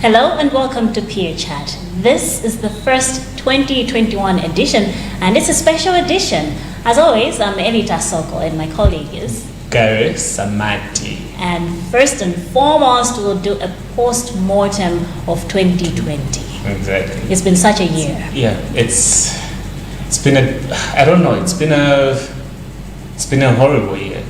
Hello and welcome to Peer Chat. This is the first 2021 edition and it's a special edition. As always, I'm Elita Soko and my colleague is Gary Samati. And first and foremost, we'll do a post-mortem of 2020. Exactly. It's been such a year. Yeah, it's been a horrible year.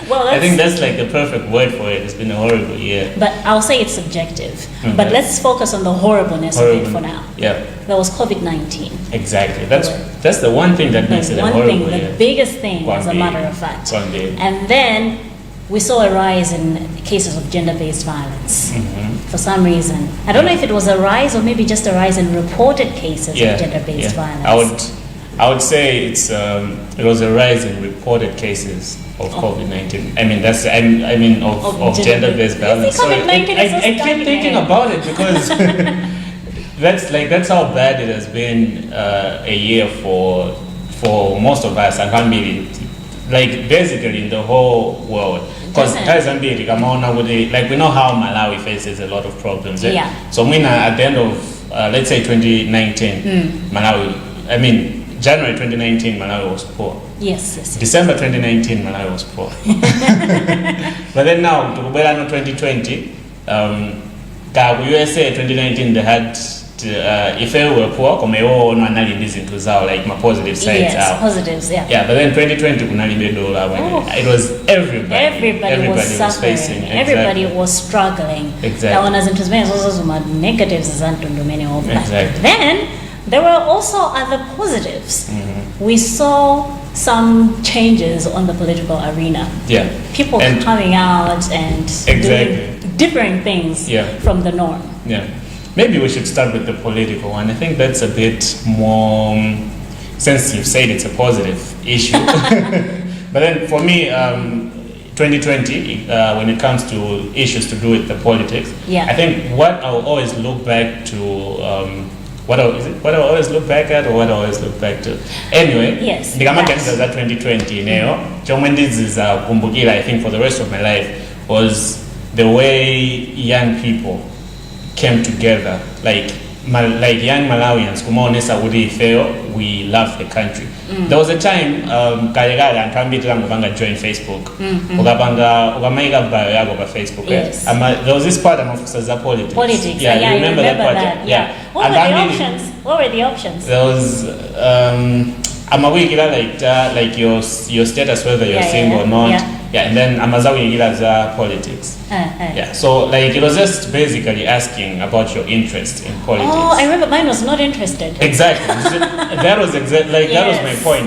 Well, I think that's like the perfect word for it. It's been a horrible year. But I'll say it's subjective. Mm-hmm. But let's focus on the horribleness of it for now. Yeah. There was COVID-19. Exactly. That's the one thing that makes it a horrible year. The biggest thing, as a matter of fact. And then we saw a rise in cases of gender-based violence. Mm-hmm. For some reason. I don't know if it was a rise or maybe just a rise in reported cases of gender-based violence. I would say it was a rise in reported cases of COVID-19. I mean, of gender-based violence. COVID-19 I keep thinking about it because that's how bad it has been a year for most of us. I can't believe it. Like basically in the whole world. Because we know how Malawi faces a lot of problems. Yeah. So at the end of let's say 2019, January 2019, Malawi was poor. Yes. December 2019, Malawi was poor. But then now, to 2020, USA 2019, they had, if they were poor, like my positive sides. Yes, positives, yeah. Yeah, but then 2020, it was everybody. Everybody was suffering. Facing. Everybody was struggling. Exactly. Negatives. Exactly. Then, there were also other positives. Mm-hmm. We saw some changes on the political arena. Yeah. People coming out and doing different things from the norm. Yeah. Maybe we should start with the political one. I think that's a bit more, since you've said it's a positive issue. But then for me, 2020, when it comes to issues to do with the politics, I think what I'll always look back to, what I always look back at or what I always look back to. Anyway, yes, that 2020, I think for the rest of my life was the way young people came together, like young Malawians, we love the country. There was a time, joined Facebook. Facebook. Yes. There was this part of politics. Yeah, you remember that part? Yeah. What were the options? There was like your status, whether you're single or not. Yeah, and then politics. Yeah, so like it was just basically asking about your interest in politics. Oh, I remember mine was not interested. Exactly. That was that was my point.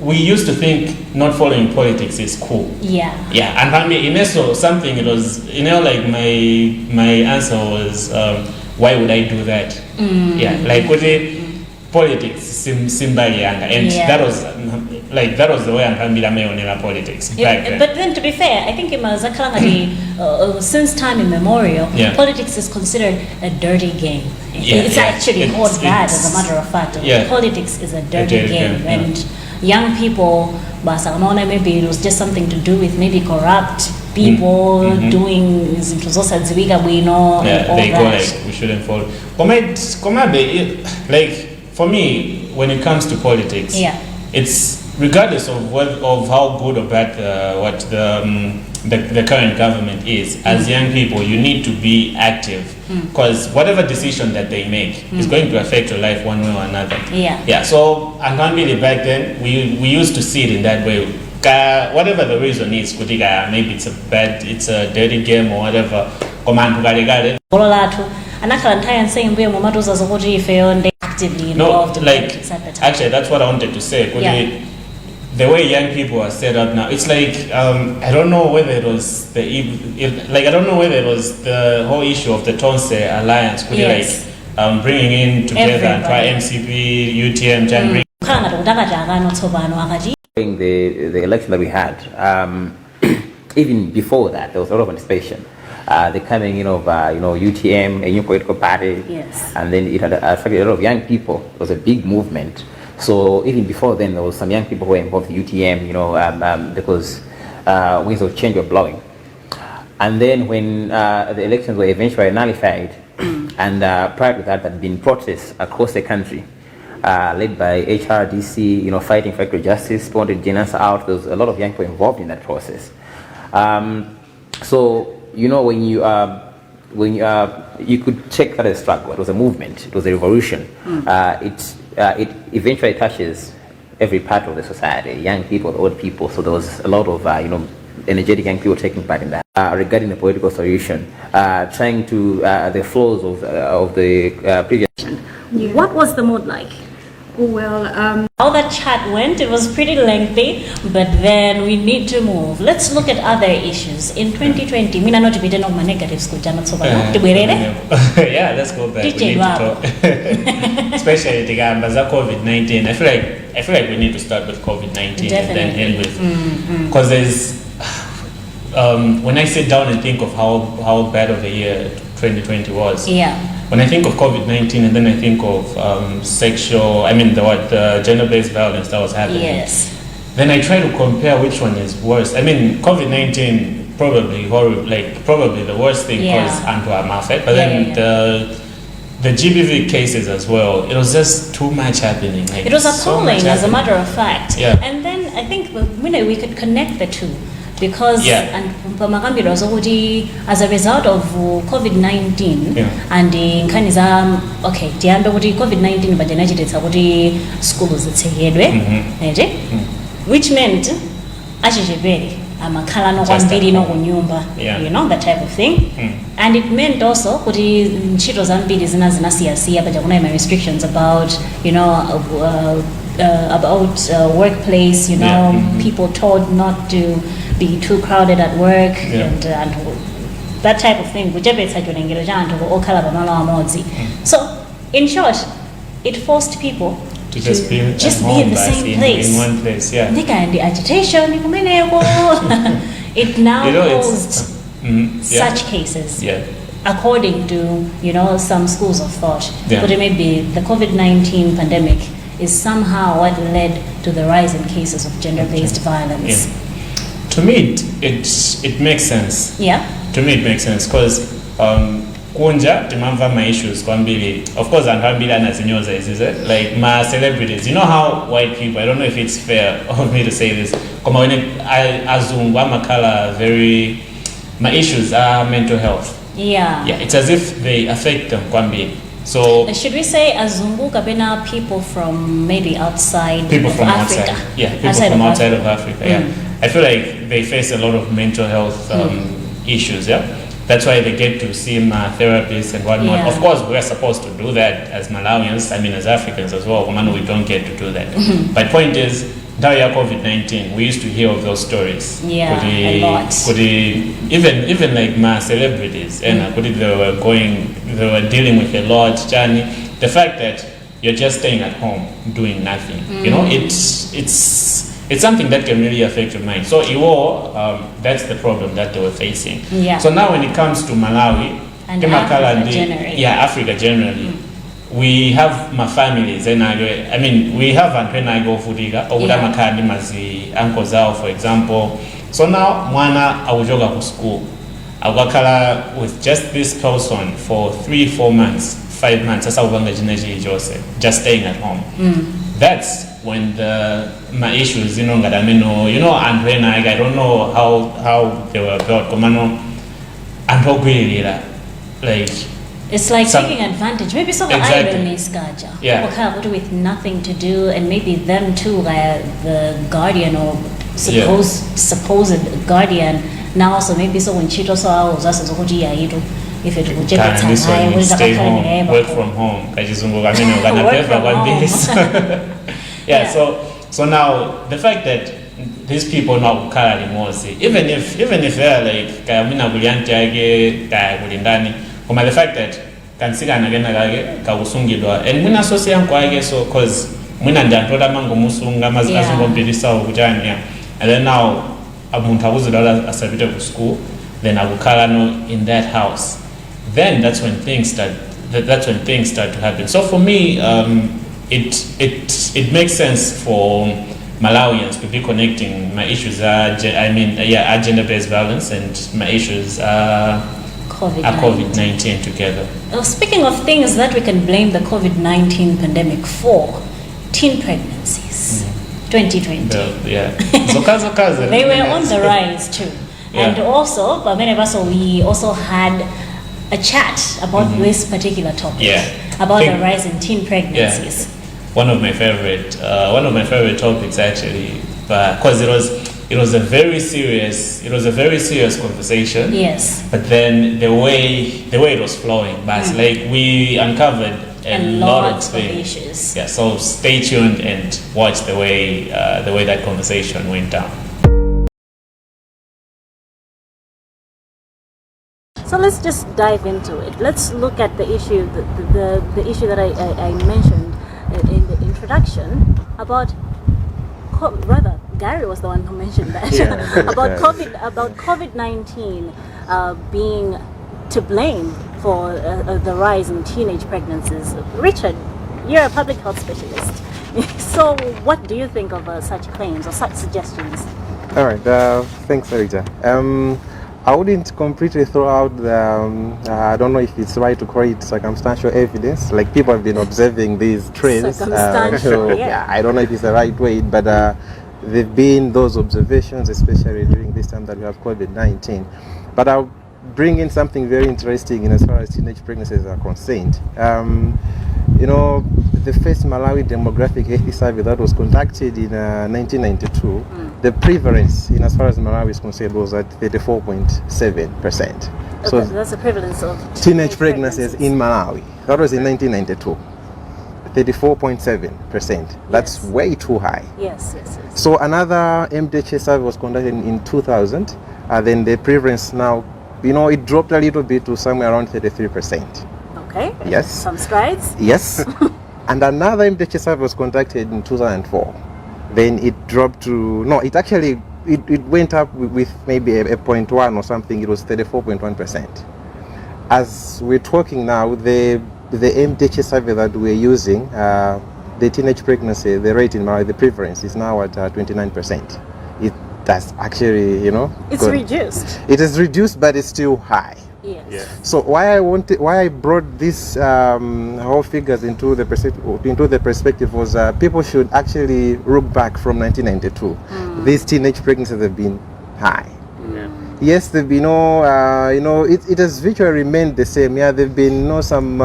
We used to think not following politics is cool. Yeah. Yeah, and in something it was, my answer was, why would I do that? Yeah, like with the politics simbali yanga, and that was the way I'm politics back then. But then to be fair, I think since time immemorial, politics is considered a dirty game. It's actually called that, as a matter of fact. Politics is a dirty game, and young people, maybe it was just something to do with maybe corrupt people doing and all they that. Go like we shouldn't follow. Like for me, when it comes to politics, it's regardless of how good or bad what the current government is. As young people, you need to be active because whatever decision that they make is going to affect your life one way or another. Yeah. So I can't believe back then we used to see it in that way. Whatever the reason is, maybe it's a dirty game or whatever. Actively involved actually that's what I wanted to say. The way young people are set up now, it's like I don't know whether it was the whole issue of the Tonse Alliance, bringing in together and try MCP, UTM, the election that we had, even before that, there was a lot of anticipation. The coming in of UTM, a new political party, and then it had attracted a lot of young people. It was a big movement. So even before then, there was some young people who were involved in UTM, because winds of change were blowing. And then when the elections were eventually nullified, and prior to that, there had been protests across the country, led by HRDC, fighting for equal justice, wanted Janus out. There was a lot of young people involved in that process. So, when you could check that as a struggle. It was a movement. It was a revolution. It eventually touches every part of the society, young people, old people. So there was a lot of, energetic young people taking part in that. Regarding the political solution, trying to the flaws of the previous. Yeah. What was the mood like? Well, how that chat went, it was pretty lengthy, but then we need to move. Let's look at other issues. In 2020, mina not to be done negative school, yeah, let's go back. We need to talk. Especially the COVID-19. I feel like we need to start with COVID-19 and then end with, because there's when I sit down and think of how bad of a year 2020 was. Yeah. When I think of COVID-19 and then I think of the gender-based violence that was happening. Yes. Then I try to compare which one is worse. I mean, COVID-19 probably the worst thing because Anto Amafet, but then the GBV cases as well. It was just too much happening. Like, it was appalling, as a matter of fact. Yeah. And then I think we could connect the two. Because and as a result of COVID-19 and the COVID-19 but the schools which meant that type of thing. And it meant also restrictions about workplace, people told not to be too crowded at work and that type of thing. So, in short, it forced people to just be in the same place. In one place, yeah. And the agitation, it now caused such cases. Yeah. According to some schools of thought, Yeah. but it may be the COVID-19 pandemic is somehow what led to the rise in cases of gender-based violence. Yeah. To me, it makes sense. Yeah. To me, it makes sense because kunja timamva my issues kwambili. Of course, antambila na zinyoza is it like my celebrities. You know how white people. I don't know if it's fair of me to say this. Kama when azungwa makala very. My issues are mental health. Yeah. Yeah. It's as if they affect them kwambili. So should we say Azungu Kabena people from maybe outside people from Africa? Outside. Yeah, people from outside of Africa. Yeah. I feel like they face a lot of mental health issues. Yeah. That's why they get to see therapists and whatnot. Yeah. Of course, we're supposed to do that as Malawians. I mean, as Africans as well. We don't get to do that. But point is, during COVID-19, we used to hear of those stories. Yeah, a lot. Even like my celebrities, and they were dealing with a lot. Johnny, the fact that you're just staying at home doing nothing, it's something that can really affect your mind. So that's the problem that they were facing. Yeah. So now when it comes to Malawi and Africa generally, we have my families and we have Antwenago Fudiga or Makandi Mazi Uncle Zao, for example. So now Mwana Awujoga to school. Awakala with just this person for 3-4 months, 5 months, just staying at home. That's when my issues, and when I don't know how they were built. Like it's like taking advantage. Maybe some exactly. People with nothing to do, and maybe them too, the guardian or supposed guardian. Now, so maybe so when Chito saw was also if it would stay home, work from home. Yeah. So now the fact that these people now carry more, even if they're like the fact that kansika anagenda kagusungidwa and muna sosi yangu age so cause muna ndantoda mango musunga mazikazo mpilisa ukujanya and then now amuntu akuzidala asabite ku school then akukala no in that house, then that's when things start to happen. So for me it makes sense for Malawians to be connecting my issues are gender-based violence, and my issues are COVID-19 together. Speaking of things that we can blame the COVID-19 pandemic for, teen pregnancies, 2020. They were on the rise too. Yeah. And also, for many of us, we also had a chat about this particular topic, about the rise in teen pregnancies. Yeah. One of my favorite topics actually, because it was a very serious conversation. Yes. But then the way it was flowing, but like we uncovered a lot of issues. Yeah. So stay tuned and watch the way that conversation went down. So let's just dive into it. Let's look at the issue, the issue that I mentioned in the introduction about, rather, Gary was the one who mentioned that about COVID-19 being to blame for the rise in teenage pregnancies. Richard, you're a public health specialist. So what do you think of such claims or such suggestions? All right, thanks, Sarita. I wouldn't completely throw out the, I don't know if it's right to call it circumstantial evidence, like people have been observing these trends. So, I don't know if it's the right way, but there've been those observations, especially during this time that we have COVID-19. But I'll bring in something very interesting in as far as teenage pregnancies are concerned. The first Malawi demographic health survey that was conducted in 1992, the prevalence in as far as Malawi is concerned was at 34.7%. So that's the prevalence of teenage pregnancies in Malawi. That was in 1992. 34.7%. That's way too high. Yes. So another MDHS survey was conducted in 2000. Then the prevalence now, it dropped a little bit to somewhere around 33%. Okay. Yes. Some strides. Yes. And another MDHS survey was conducted in 2004. Then it dropped to, it went up with maybe a 0.1 or something. It was 34.1%. As we're talking now, the MDHS survey that we're using, the teenage pregnancy, the rate in Malawi, the prevalence is now at 29%. That's actually, it's good. Reduced. It is reduced, but it's still high. Yes. Yeah. So why I brought these whole figures into the perspective was people should actually look back from 1992. These teenage pregnancies have been high. Yeah. Yes, there've been it has virtually remained the same. Yeah, there've been some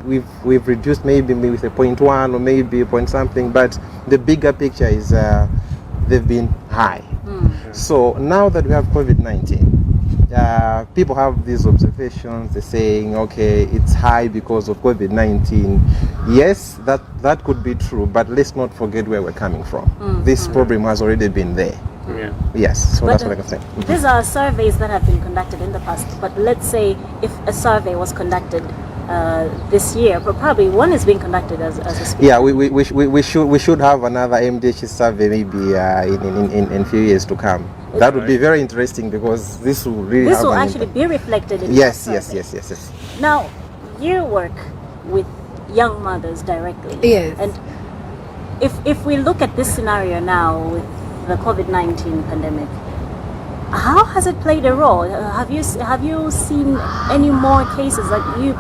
we've reduced maybe with a 0.1 or maybe a point something, but the bigger picture is they've been high. So now that we have COVID-19, people have these observations. They're saying, okay, it's high because of COVID-19. Yes, that could be true, but let's not forget where we're coming from. This problem has already been there. Yeah. Yes, so but that's what I can say. These are surveys that have been conducted in the past, but let's say if a survey was conducted this year, but probably one is being conducted as a speaker. Yeah, we should have another MDHS survey maybe in few years to come. That would be very interesting because this will really this will actually be reflected in yes. Now, you work with young mothers directly. Yes. And if we look at this scenario now with the COVID-19 pandemic, how has it played a role? Have you seen any more cases that you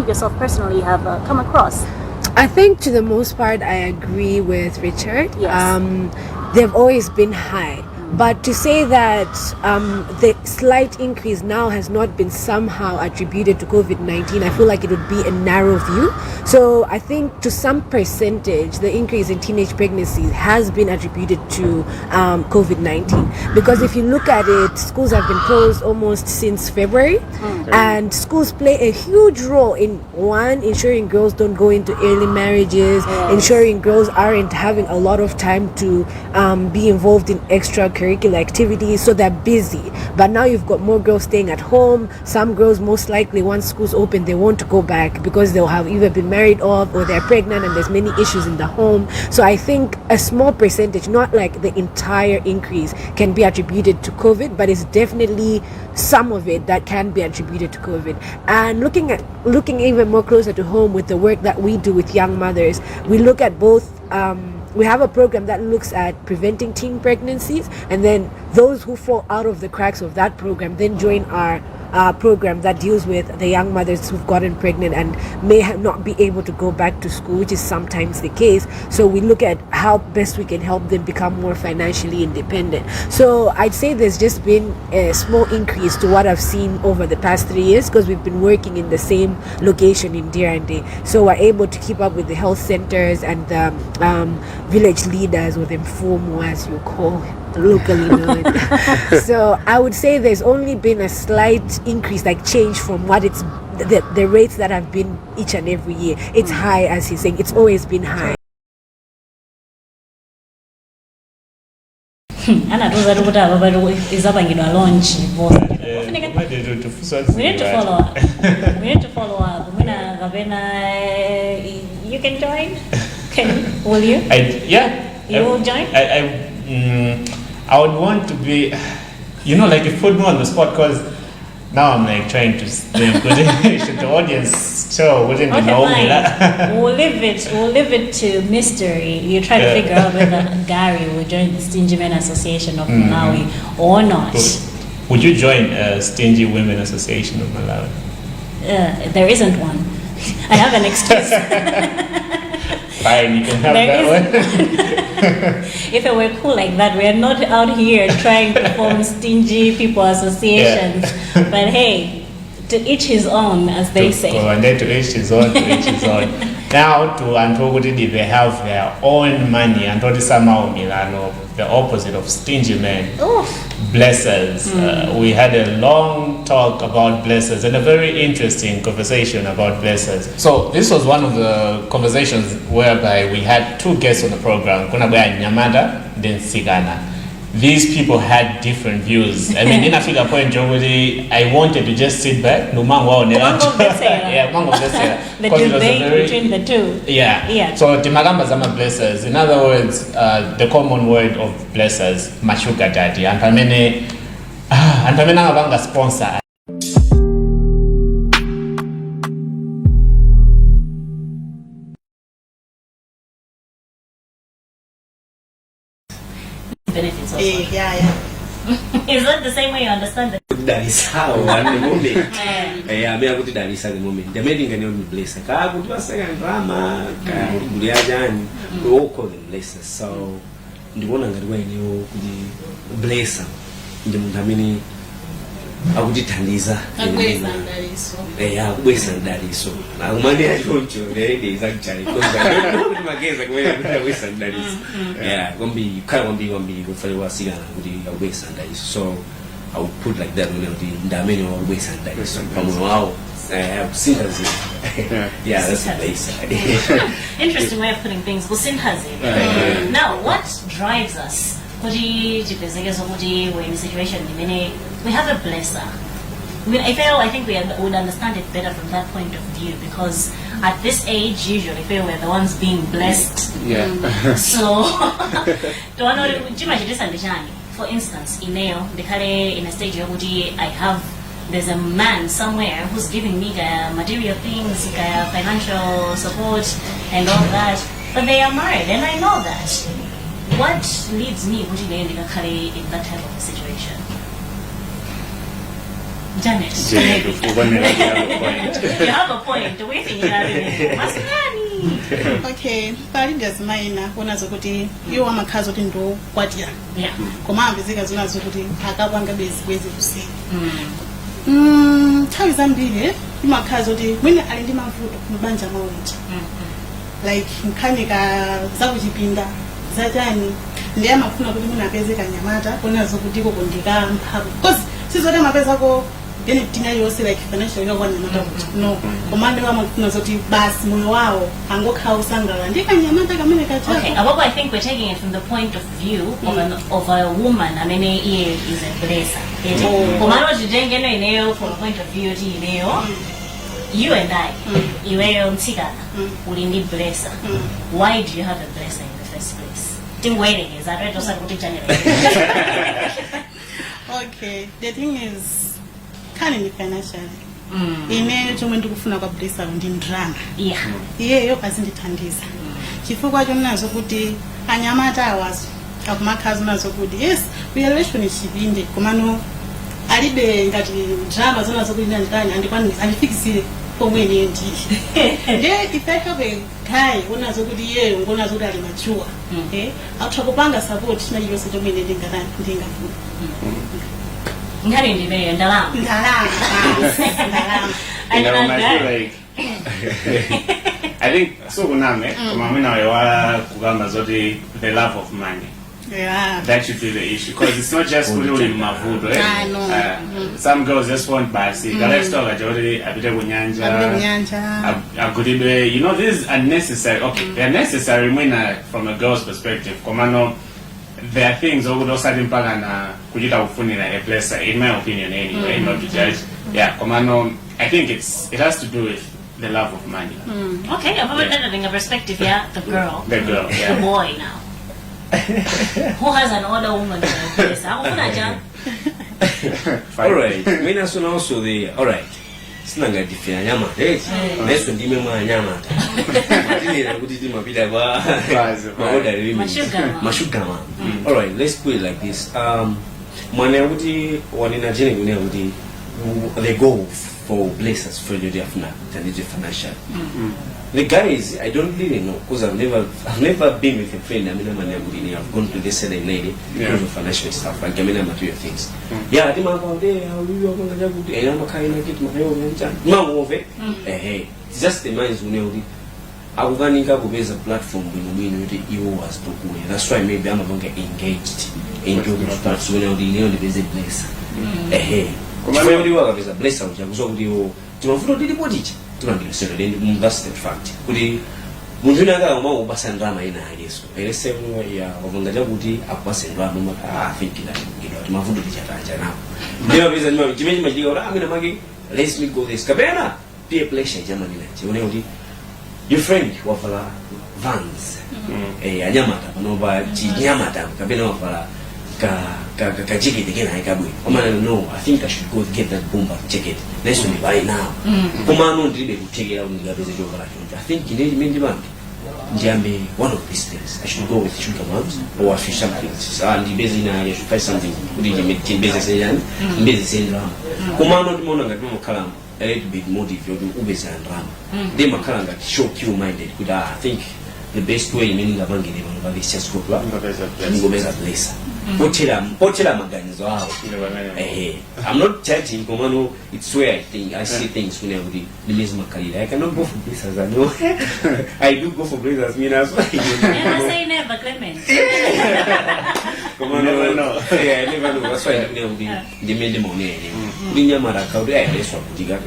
yourself personally have come across? I think to the most part I agree with Richard. Yes. They've always been high. But to say that the slight increase now has not been somehow attributed to COVID-19, I feel like it would be a narrow view. So I think to some percentage, the increase in teenage pregnancies has been attributed to COVID-19. Because if you look at it, schools have been closed almost since February. And schools play a huge role in, one, ensuring girls don't go into early marriages, ensuring girls aren't having a lot of time to be involved in extracurricular activities, so they're busy. But now you've got more girls staying at home. Some girls, most likely, once schools open, they want to go back because they'll have either been married off or they're pregnant and there's many issues in the home. So I think a small percentage, not like the entire increase, can be attributed to COVID, but it's definitely some of it that can be attributed to COVID. And looking even more closer to home with the work that we do with young mothers, we look at both we have a program that looks at preventing teen pregnancies, and then those who fall out of the cracks of that program then join our program that deals with the young mothers who've gotten pregnant and may not be able to go back to school, which is sometimes the case. So we look at how best we can help them become more financially independent. So I'd say there's just been a small increase to what I've seen over the past 3 years, because we've been working in the same location in Dirande. So we're able to keep up with the health centers and the village leaders, or the informal, as you call it, locally known. So I would say there's only been a slight increase, like change from what it's the rates that have been each and every year. It's high, as he's saying. It's always been high. Ana tuza tukutaba bado izabangidwa launch we need to follow up. We need to follow up. Mina Gavena, you can join. Will you? You will join. I would want to be, like you put me on the spot, because now I'm like trying to stay good English. The audience so wouldn't know me. We'll leave it to mystery. You try to figure out whether Gary will join the Stingy Men Association of Malawi or not. Would you join Stingy Women Association of Malawi? There isn't one. I have an excuse. Fine, you can have that one. If it were cool like that, we are not out here trying to form Stingy People Associations. Yeah. But hey, to each his own, as they say. And then to each his own, to each his own. Now to Antogudi, they have their own money. Antodi Samao Milano, the opposite of stingy men. Oof. Blessers. We had a long talk about blessers and a very interesting conversation about blessers. So this was one of the conversations whereby we had two guests on the program, Kunabaya Nyamada, then Sigana. These people had different views. I mean, in a figure point, I wanted to just sit back. The debate between the two. Yeah. So, Timagamba Zama blessers. In other words, the common word of blessers, Machuka Daddy. And Pamena Abanga sponsor. Benefits also. Yeah. Is that the same way you understand it? That is how at the moment. I mean, I go to that is at the moment. The main thing can bless. I go to a second drama. Buliajan, we all call them blessers. So the one that when you bless them, the Muntamini, I would tandisa. That is so. Now, money I told you, there is actually because I don't know what my case like where that is. Yeah, gonna be you can't be good for your singer with the waist and that is. So I would put like that, the many waist and that is. So wow, I have sympathy. Yeah, that's the place. Interesting way of putting things. Well, sympathy. Now, what drives us? We're in a situation we have a blesser. I think we would understand it better from that point of view, because at this age, usually we're the ones being blessed. Yeah. So, for instance, in a stage where there's a man somewhere who's giving me material things, financial support, and all that, but they are married, and I know that. What leads me in that type of a situation? Janet, you have a point. Do we think you have it? Okay, but it doesn't mind. When I was you are my cousin in do what ya? Yeah. Come on, visit as soon as you pack up one base ways to see. How is that big? You my cousin, when I did my food, Banja Mount. Like Kanika, Zawi Pinda. Zatani ndiye mafuna kuti muna pezeka Nyamata kunazo kutiko kundika mphavu because sizoti mapeza ko then tina yose like financial yakwa Nyamata no komande wa mafuna zoti basi moyo wao angokha usangala ndika Nyamata kamene kacha. Okay, Ababa, I think we're taking it from the point of view of a woman. I mean, is a blesser. Komando jidengene ineo from the point of view ineo. You and I, you are on Tigana, we need blesser. Why do you have a blesser in the first place? Waiting is that right? Okay, the thing is, kind of financially. In a to kufuna kwa blesser and in drama. Yeah. Yeah, yo azindithandisa. chifukwa chonazo kuti anyamata awazo akumakhazi nazo kuti yes kuya relationship inde komano alibe ngati drama zonazo kuti ndani andikwani andifikisire pomwe ndiye ndiye if I have a guy unazo kuti yeye ngonazo kuti ali mature akupanga support na yose chomwe ndingafuna ngari ndibe ndalama I feel like I think so kuname kama mimi nawewa kugamba zote the love of money. Yeah. That should be the issue because it's not just really mavudo. Some girls just want basi. Let's talk about already abite kunyanja. Akudibe, you know, this is unnecessary. Okay, they're necessary from a girl's perspective. Komano, there are things that would also impact na kujita ufunira a blesser, in my opinion anyway, not to judge. Yeah, komano, I think it has to do with the love of money. Okay, I'm having a perspective, yeah, the girl. The girl, yeah. The boy now. Who has an older woman in place? Alright, when I saw also the alright. Sinanga difina nyama, nesu ndime mwa nyama. Matini na kutiti mapita ba. Maoda rimi. Mashugama. Alright, let's put it like this. Mwane kuti wanina jene kune kuti they go for blessers for your financial. The guys, I don't really know because I've never been with a friend. I mean, I've gone to this certain lady because of financial stuff. Like, I mean, material things. Yeah, I think I'm going to it's just the minds who know Afghanica is a platform when you was to go. That's why maybe I'm going to get engaged in your parts when the visit place. Hey, because is a blessing. That's the fact. Kudi munjunaga uma ubasandrama ina hadiso. Elese mwa ya wavangaja kuti akwasandrama maka afikira ngiro mavundo bichataja nawo. Ndio biza nima jimeji majiga ora amina magi let's me go this kabena peer pressure jamani na. Une kuti your friend wafala Vans anyamata panoba chinyamata kabena wafala ka jacket again I kabwe. No, I think I should go get that bomber jacket. Let's only buy now. Kumano ndibe kutegera unigabeze joga la chonja. I think in any demand njambe one of these days I should go with sugar moms or I should something. And busy na I should find something kudi jime busy sayani busy sayani. Kumano ndimona ngati kalam a little bit motive yodu ubeza drama. They makalanga show you minded kuda I think the best way meaning abangi ne bano bali just go to ngobeza place. Potela maganizo hao. I'm not judging komano it's where I see things when everybody nimezima kalila. I cannot go for blazers. I know. I do go for blazers. Me as well. Never say never, Clement. Never know. Yeah, I never know. That's why I do the money. Ninya maraka uri aeleswa kudiga.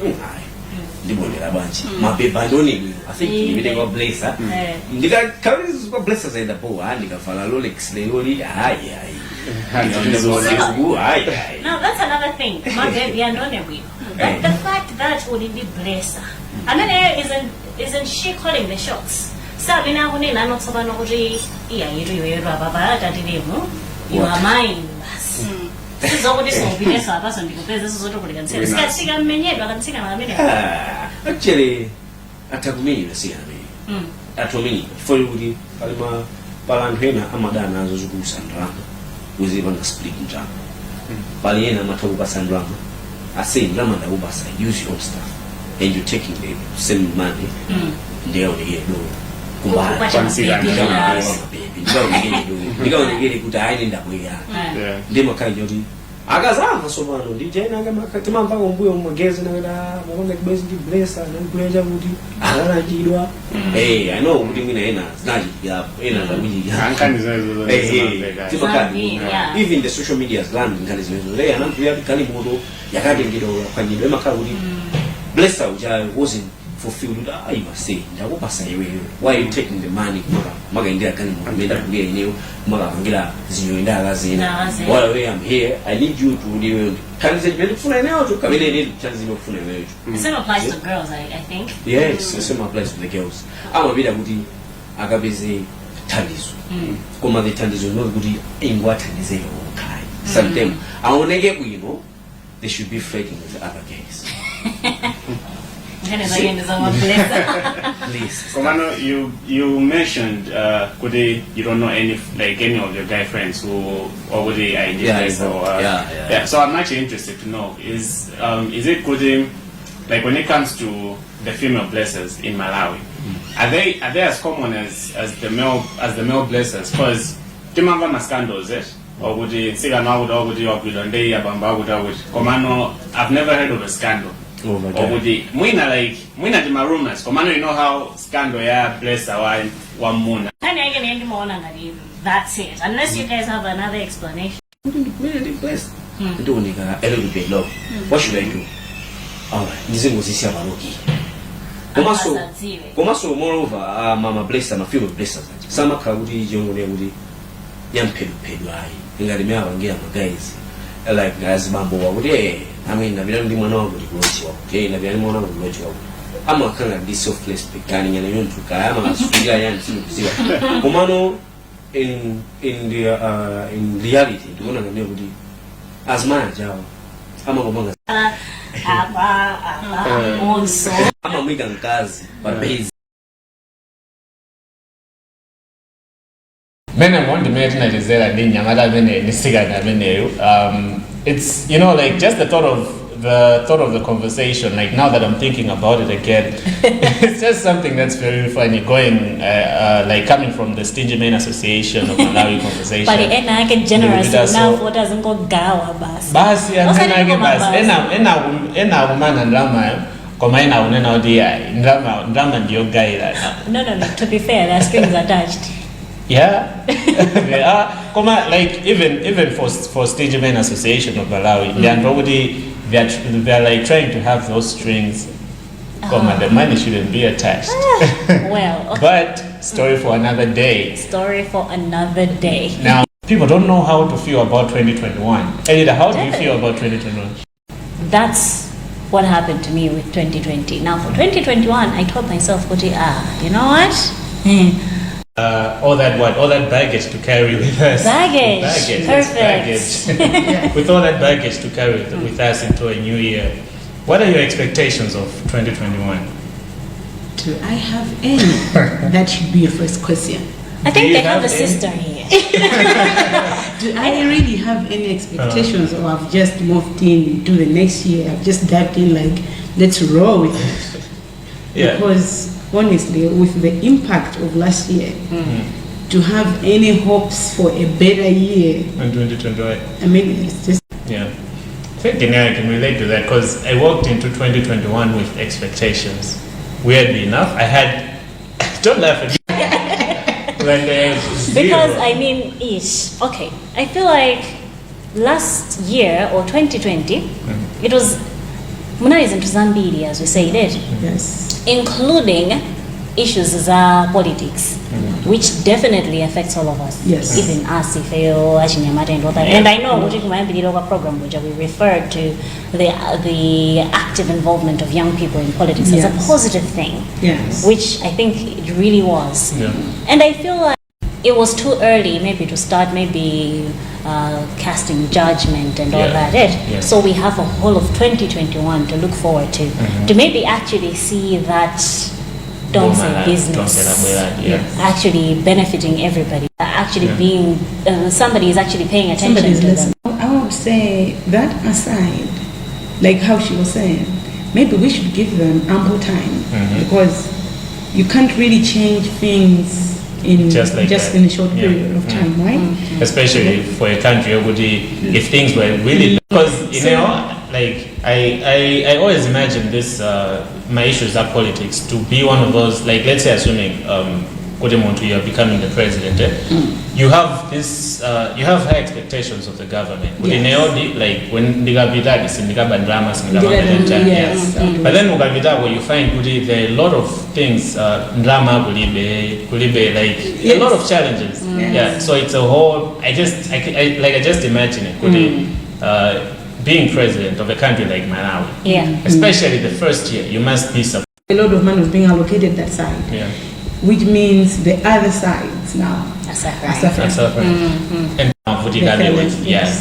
Ndibonera banchi. Mabeba ndoni. I think you go blazer. Ndika carries go blazers in the bow. Ndika fala Rolex le lori. Now that's another thing. But the fact that would be blazer. And then isn't she calling the shots? Sabina hunina not sabano uri you are mine. This is already so be less of us and because this is what we can say. Actually, Atagumi, you see, Atomi, for you, Palma, Palanhena, Amadana, Zugus and Rama, was even a splitting jam. Paliena, Matobas and Rama. I say, Ramana Ubasa, use your stuff, and you're taking the same money, they only get no. Because they get a good idea that we are. Democracy. Agaza masomano DJ naga makatima mpango mbuyo magezi na mwonga basically blessa na kuleja budi ana jidwa I know budi mina ena snaji ya ena za budi ankani zazo even the social media's land ngani zimezo ana kuya kali modo yakati ngido kwa nyibe makabudi blessa uja wasn't fulfilled. I must say why are you taking the money maga india kani mwenda kulia eneo maga ngira zinyoenda lazina while I'm here I need you to do can say very fun eneo to kabile need chance zime kufuna eneo the same applies to girls I think yes the same applies to the girls ama bila kuti akabeze tandizo koma the tandizo no kuti ingwa tandize yokai sometimes aonege kuino they should be flirting with other guys Please. Komano, you mentioned you don't know any of your guy friends who already are in this place. So I'm actually interested to know is it good like when it comes to the female blessers in Malawi, are they as common as the male blessers? Because timanga scandals, or would you say Komano, I've never heard of a scandal. Or would you Mwina the rumors? Komano, you know how scandal blesser one moon. That's it. Unless you guys have another explanation. Blessed. Don't need a little bit low. What should I do? This was this Yamaroki. Komaso, moreover, Mama Bless and a few blessers. Some Kaudi, young Woody, young Pedwai, and Garimia and Gam guys. Like as Mambo, I mean, I don't know what you wrote you, okay, and I don't know what you wrote. I'm not kind of this soft place beginning and I don't took I'm a Suya and Komano in reality, to one of the as manager. I'm a woman. Also, I'm a Megan Kaz, but based. When I want to imagine that is there, I mean, it's like just the thought of the conversation. Like now that I'm thinking about it again, it's just something that's very funny. Going like coming from the Stingy Men Association of Malawi conversation. But I can generous enough. What doesn't go gawa bas? Bas ya ena woman and drama. Koma ena unena dia drama ndio guy like. No. To be fair, there are strings attached. Yeah, they are. Like even for Stage Men Association of Malawi, they are probably they're like trying to have those strings. The money shouldn't be attached. Well, okay. But story for another day. Now people don't know how to feel about 2021. Elida, how do you feel about 2021? That's what happened to me with 2020. Now for 2021, I told myself, you know what? All that baggage to carry with us. Baggage. Perfect. Baggage. With all that baggage to carry with us into a new year, what are your expectations of 2021? Do I have any? That should be your first question. I think they have a sister here. Do I really have any expectations, or I've just moved into the next year? I've just dived in like, let's roll with it. Yeah. Because honestly, with the impact of last year, to have any hopes for a better year in 2021, I mean, it's just I think I can relate to that because I walked into 2021 with expectations. Weirdly enough, I had don't laugh at me because I mean, okay. I feel like last year or 2020, it was Munai's into Zambia, as we say it. Yes. Including issues of politics, which definitely affects all of us. Yes. Even us, if you and all that. And I know what might be the program which we referred to the active involvement of young people in politics as a positive thing. Yes. Which I think it really was. Yeah. And I feel like it was too early maybe to start casting judgment and all that. Yes. So we have a whole of 2021 to look forward to maybe actually see that don't say business actually benefiting everybody, actually being somebody is actually paying attention to them. I would say that aside, like how she was saying, maybe we should give them ample time because you can't really change things in just in a short period of time, right? Especially for a country if things were really because like I always imagine this my issues are politics to be one of those, like let's say assuming you are becoming the president, you have this you have high expectations of the government. Like when but then where you find there are a lot of things drama like a lot of challenges. So it's a whole I just imagine it being president of a country like Malawi, especially the first year, you must be a lot of money was being allocated that side, which means the other sides now are suffering. And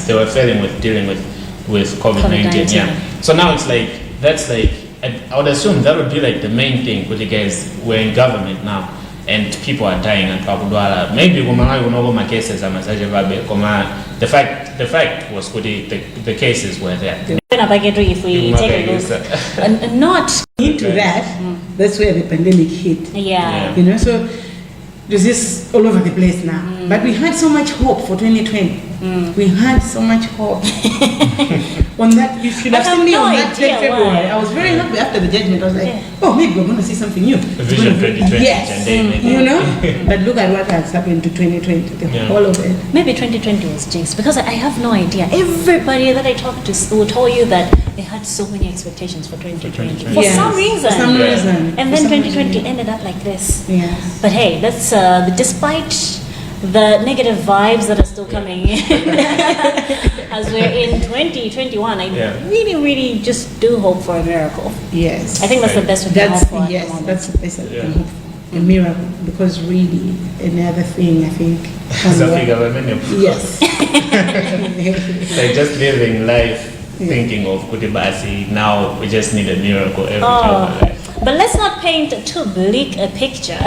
they were failing with dealing with COVID-19. So now it's like that's like I would assume that would be like the main thing with you guys. We're in government now and people are dying and pakudwala. Maybe my cases are the fact was the cases were there. If we take a look, not into that, that's where the pandemic hit. Yeah. You know, so there's this all over the place now. But we had so much hope for 2020. We had so much hope. On that, you should have seen me on that 10th February. I was very happy after the judgment. I was like, oh, maybe we're going to see something new. Vision 2020. Yes. You know? But look at what has happened to 2020, the whole of it. Maybe 2020 was jinxed because I have no idea. Everybody that I talked to will tell you that they had so many expectations for 2020. For some reason. And then 2020 ended up like this. Yes. But hey, that's despite the negative vibes that are still coming in as we're in 2021, I really just do hope for a miracle. Yes. I think that's the best we can hope for. Yes, that's the best we can hope for. A miracle, because really any other thing I think yes. Like just living life thinking of Kutibasi, now we just need a miracle every time. But let's not paint too bleak a picture.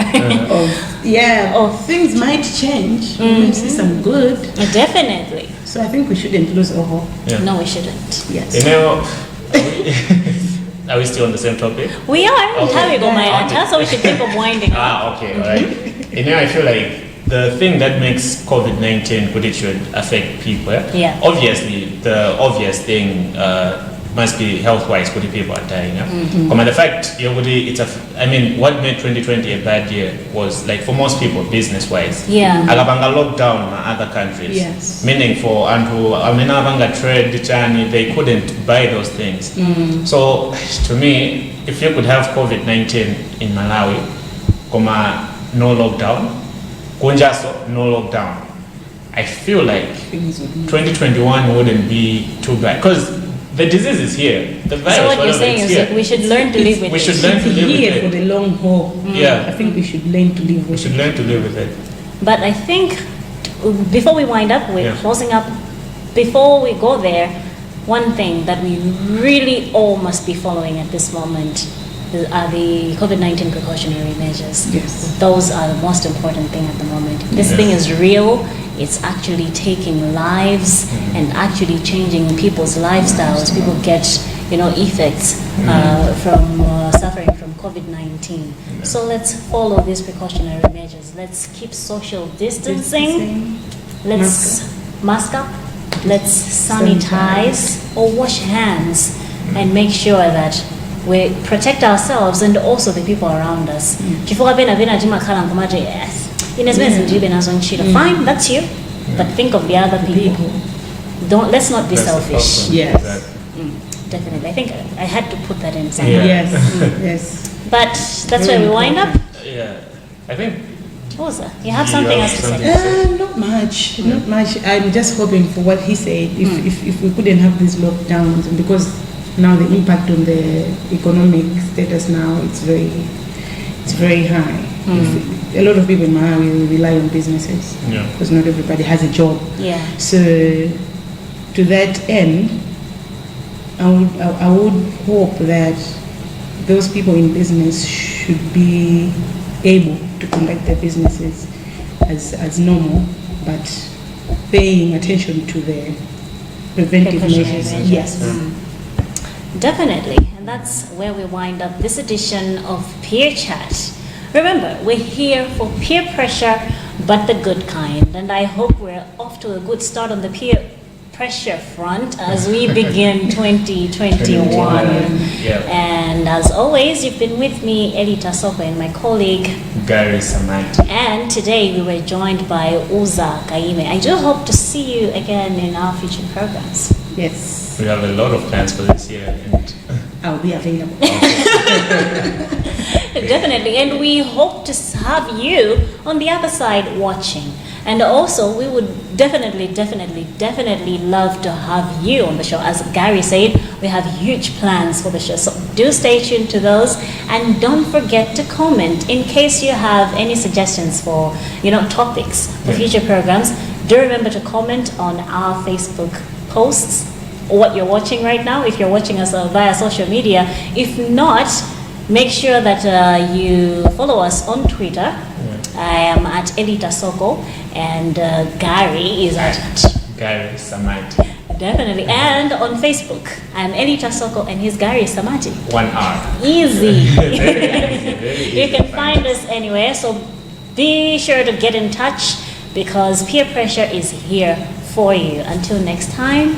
Things might change. We might see some good. Definitely. So I think we shouldn't lose our hope. No, we shouldn't. Yes. You know, are we still on the same topic? We are. Okay. So we should think of winding up. Okay, all right. You know, I feel like the thing that makes COVID-19 good, it should affect people. Yeah. Obviously, the obvious thing must be health-wise, good people are dying. But the fact, what made 2020 a bad year was, like, for most people, business-wise. Yeah. Alabanga lockdown in other countries. Yes. Meaning for Abanga trade, they couldn't buy those things. So, to me, if you could have COVID-19 in Malawi, no lockdown, Kunjaso, no lockdown, I feel like 2021 wouldn't be too bad. Because the disease is here. The virus, so what you're saying is that we should learn to live with it. We should learn to live with it. For the long haul. Yeah. I think we should learn to live with it. We should learn to live with it. But I think before we wind up, we're closing up. Before we go there, one thing that we really all must be following at this moment are the COVID-19 precautionary measures. Yes. Those are the most important thing at the moment. This thing is real. It's actually taking lives and actually changing people's lifestyes. People get, effects from suffering from COVID-19. So let's follow these precautionary measures. Let's keep social distancing. Let's mask up. Let's sanitize or wash hands and make sure that we protect ourselves and also the people around us. Fine, that's you, but think of the other people. Let's not be selfish. Yes. Definitely. I think I had to put that in somewhere. Yes. Yes. But that's where we wind up. Yeah. I think. Rosa, you have something else to say? Not much. Not much. I'm just hoping for what he said. If we couldn't have these lockdowns, because now the impact on the economic status now it's very high. A lot of people in Malawi rely on businesses because not everybody has a job. Yeah. So to that end, I would hope that those people in business should be able to conduct their businesses as normal, but paying attention to the preventive measures. Yes. Definitely, and that's where we wind up this edition of Peer Chat. Remember, we're here for peer pressure, but the good kind, and I hope we're off to a good start on the peer pressure front as we begin 2021. And as always, you've been with me, Elita Soko, and my colleague Gary Samantha. And today we were joined by Uza Kaime. I do hope to see you again in our future programs. Yes. We have a lot of plans for this year, and I'll be available. Definitely, and we hope to have you on the other side watching. And also, we would definitely love to have you on the show. As Gary said, we have huge plans for the show. So do stay tuned to those. And don't forget to comment in case you have any suggestions for, topics for future programs. Do remember to comment on our Facebook posts what you're watching right now, if you're watching us via social media. If not, make sure that you follow us on Twitter. I am at Elita Soko, and Gary is at Gary Samati. Definitely. And on Facebook, I'm Elita Soko, and he's Gary Samati. 1 hour. Easy. Very easy, very easy. You can find us anywhere, so be sure to get in touch, because peer pressure is here for you. Until next time.